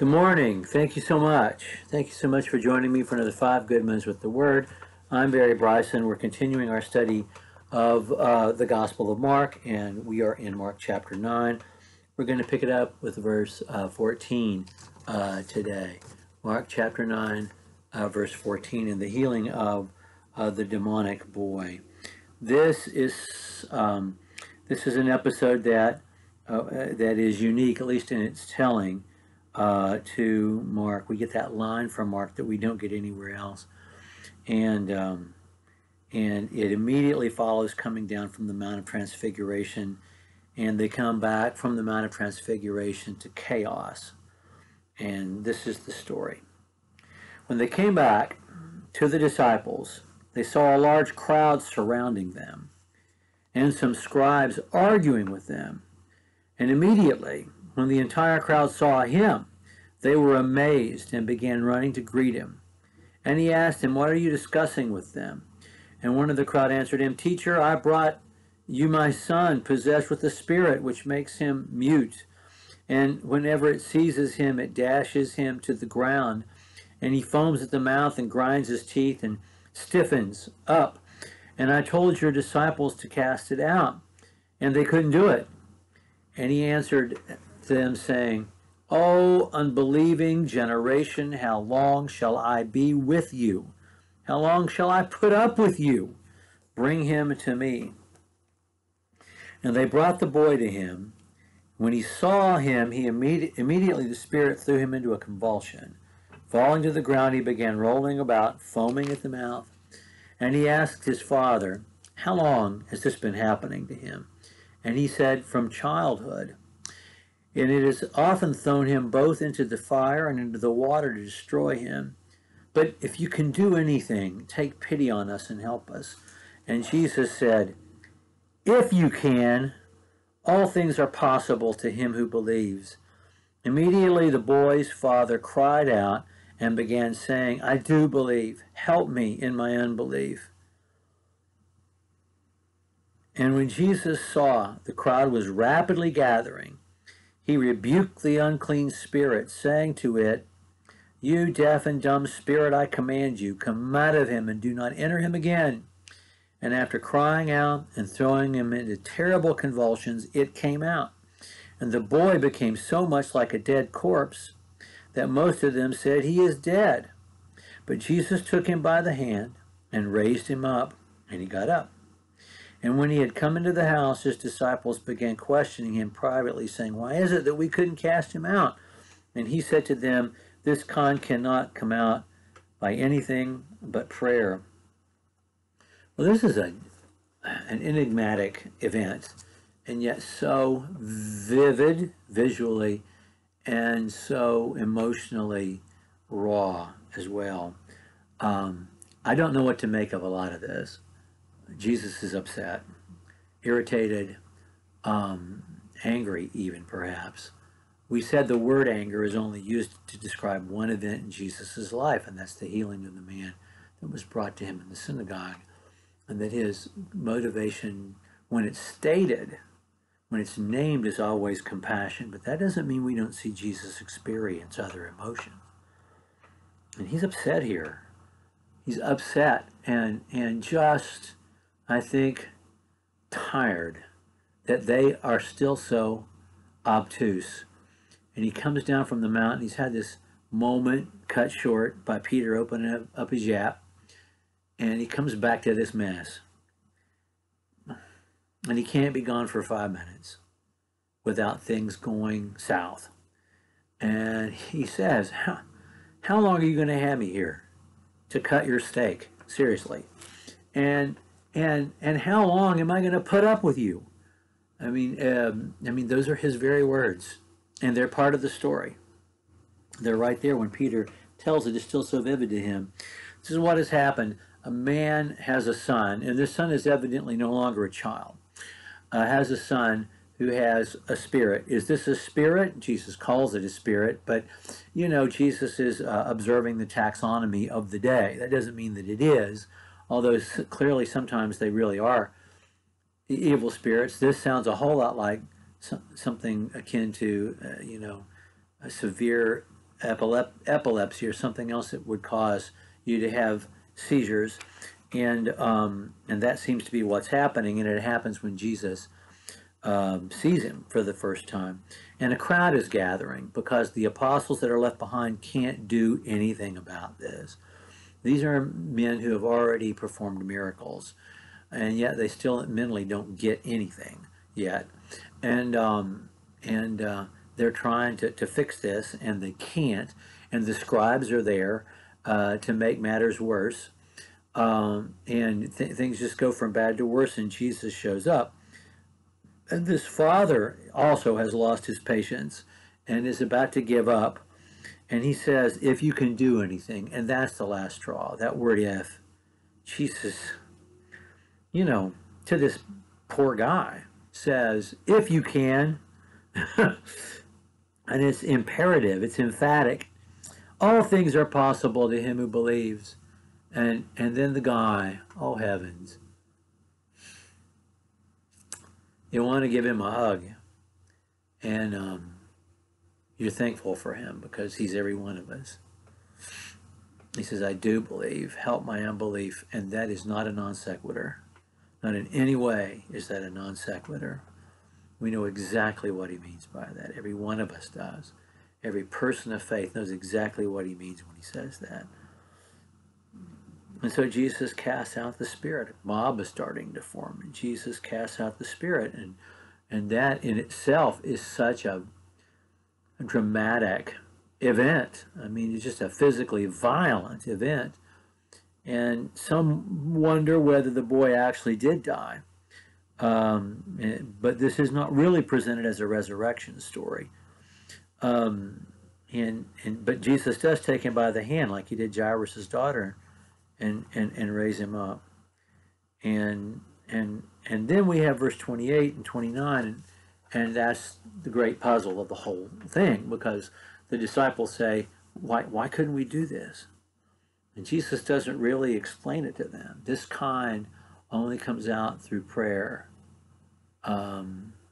Good morning. Thank you so much. Thank you so much for joining me for another 5 Good Minutes with the Word. I'm Barry Bryson. We're continuing our study of the Gospel of Mark, and we are in Mark chapter 9. We're going to pick it up with verse 14 today. Mark chapter 9, verse 14, and the healing of the demonic boy. This is an episode that is unique, at least in its telling, to Mark. We get that line from Mark that we don't get anywhere else, and it immediately follows coming down from the Mount of Transfiguration, and they come back from the Mount of Transfiguration to chaos. And this is the story. When they came back to the disciples, they saw a large crowd surrounding them, and some scribes arguing with them. And immediately, when the entire crowd saw him, they were amazed and began running to greet him. And he asked him, "What are you discussing with them?" And one of the crowd answered him, "Teacher, I brought you my son, possessed with a spirit which makes him mute. And whenever it seizes him, it dashes him to the ground. And he foams at the mouth and grinds his teeth and stiffens up. And I told your disciples to cast it out, and they couldn't do it." And he answered them, saying, "O unbelieving generation, how long shall I be with you? How long shall I put up with you? Bring him to me." And they brought the boy to him. When he saw him, immediately the spirit threw him into a convulsion. Falling to the ground, he began rolling about, foaming at the mouth. And he asked his father, "How long has this been happening to him?" And he said, "From childhood. And it has often thrown him both into the fire and into the water to destroy him. But if you can do anything, take pity on us and help us." And Jesus said, "If you can, all things are possible to him who believes." Immediately the boy's father cried out and began saying, "I do believe. Help me in my unbelief." And when Jesus saw the crowd was rapidly gathering, he rebuked the unclean spirit, saying to it, "You deaf and dumb spirit, I command you, come out of him and do not enter him again." And after crying out and throwing him into terrible convulsions, it came out. And the boy became so much like a dead corpse that most of them said, "He is dead." But Jesus took him by the hand and raised him up, and he got up. And when he had come into the house, his disciples began questioning him privately, saying, "Why is it that we couldn't cast him out?" And he said to them, "This kind cannot come out by anything but prayer." Well, this is an enigmatic event, and yet so vivid visually and so emotionally raw as well. I don't know what to make of a lot of this. Jesus is upset, irritated, angry even, perhaps. We said the word anger is only used to describe one event in Jesus' life, and that's the healing of the man that was brought to him in the synagogue, and that his motivation, when it's stated, when it's named, is always compassion. But that doesn't mean we don't see Jesus experience other emotions. And he's upset here. He's upset and just, I think, tired that they are still so obtuse. And he comes down from the mountain. He's had this moment cut short by Peter opening up his yap. And he comes back to this mess. And he can't be gone for 5 minutes without things going south. And he says, how long are you going to have me here to cut your steak? Seriously. And how long am I going to put up with you? I mean, those are his very words, and they're part of the story. They're right there when Peter tells it. It's still so vivid to him. This is what has happened. A man has a son, and this son is evidently no longer a child. Has a son who has a spirit. Is this a spirit? Jesus calls it a spirit, but you know, Jesus is observing the taxonomy of the day. That doesn't mean that it is, although clearly sometimes they really are evil spirits. This sounds a whole lot like something akin to, a severe epilepsy or something else that would cause you to have seizures, and that seems to be what's happening, and it happens when Jesus sees him for the first time, and a crowd is gathering because the apostles that are left behind can't do anything about this. These are men who have already performed miracles, and yet they still mentally don't get anything yet, and they're trying to fix this, and they can't, and the scribes are there to make matters worse, and things just go from bad to worse, and Jesus shows up. And this father also has lost his patience and is about to give up. And he says, if you can do anything, and that's the last straw, that word if. Jesus, to this poor guy says, if you can, and it's imperative, it's emphatic. All things are possible to him who believes. And then the guy, oh heavens, you want to give him a hug, and you're thankful for him because he's every one of us. He says, I do believe, help my unbelief, and that is not a non sequitur. Not in any way is that a non sequitur. We know exactly what he means by that. Every one of us does. Every person of faith knows exactly what he means when he says that. And so Jesus casts out the spirit. A mob is starting to form, and Jesus casts out the spirit, and that in itself is such a dramatic event. I mean, it's just a physically violent event. And some wonder whether the boy actually did die. But this is not really presented as a resurrection story. But Jesus does take him by the hand, like he did Jairus' daughter, and raise him up. And then we have verse 28 and 29, and that's the great puzzle of the whole thing, because the disciples say, why couldn't we do this? And Jesus doesn't really explain it to them. This kind only comes out through prayer.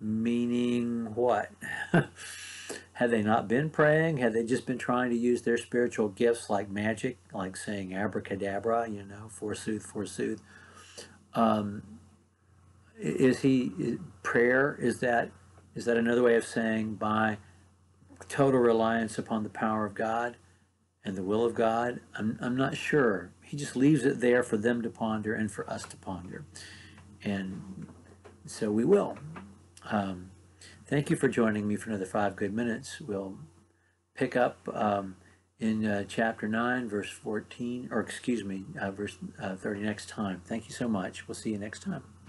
Meaning what? Had they not been praying? Had they just been trying to use their spiritual gifts like magic, like saying abracadabra, forsooth, forsooth? Prayer, is that another way of saying by total reliance upon the power of God and the will of God? I'm not sure. He just leaves it there for them to ponder and for us to ponder. And so we will. Thank you for joining me for another 5 good minutes. We'll pick up in chapter 9, verse 14, or excuse me, verse 30 next time. Thank you so much. We'll see you next time.